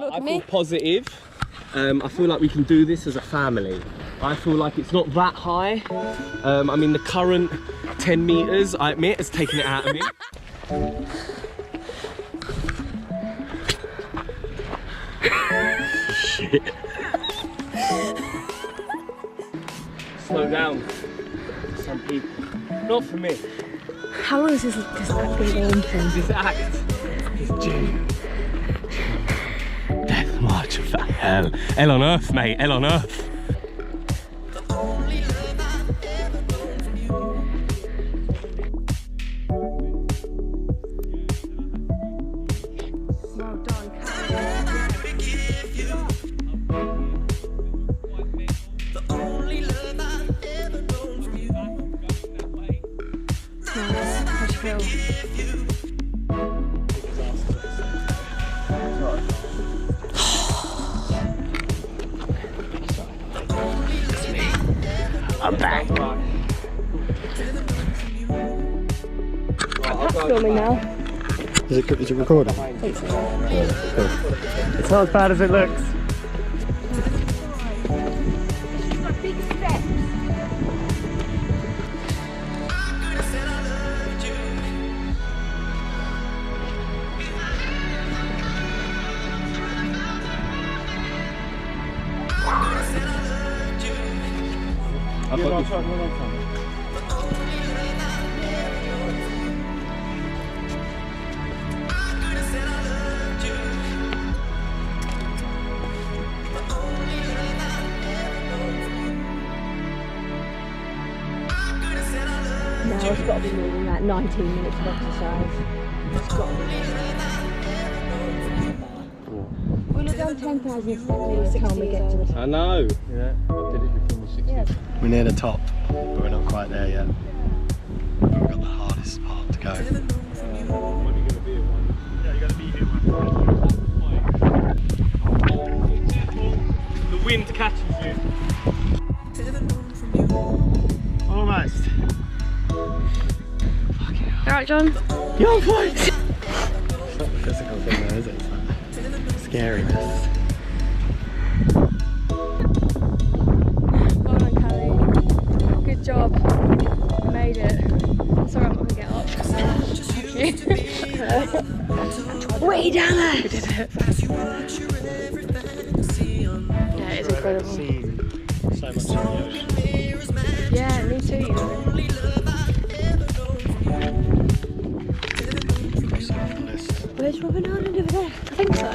Look at me. I feel positive. I feel like we can do this as a family. I feel like it's not that high. I mean, the current 10 meters, I admit, has taken it out of me. Shit. Slow down for some people. Not for me. How long is this act going on for? This act is due. Death March of hell. Hell on earth, mate. Hell on earth. Well done. I'm back. I'm filming now. Is it recording? I think so. It's not as bad as it looks. She's got big steps. I thought No, it's got to be more than that. 19 minutes of exercise. It's got to be. We'll have done 10,000 steps by the time we get to the top. I know. Yeah, I did it before the 60s. Yeah. We're near the top, but we're not quite there yet. We've got the hardest part to go. When are you going to be at one? Yeah, you're going to be here one. The wind catches you. Almost. Alright, John. You're fine. It's not the physical thing though, is it? It's like scariness. Well done, Callie. Good job. You made it. Sorry, I'm not going to get up. Thank you. Way down there! We did it. Yeah, it's incredible. So much in the ocean. Yeah, me too, you know. Where's Robin Island over there? I think so.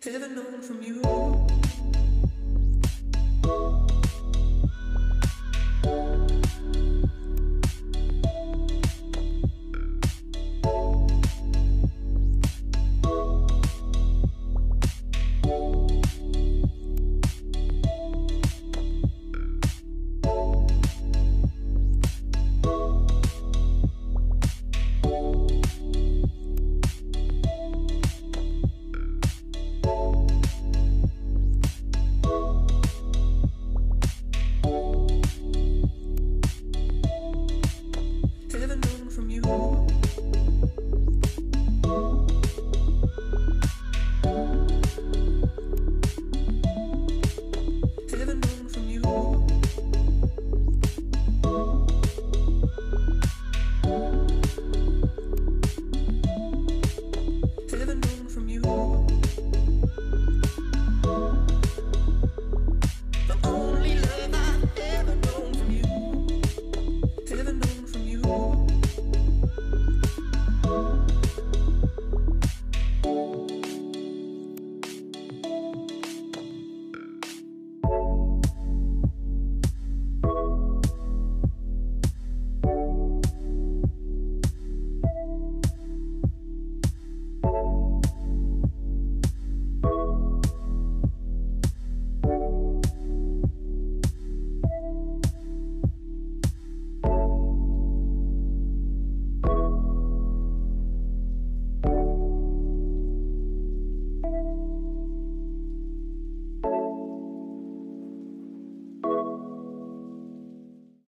Ever known from you.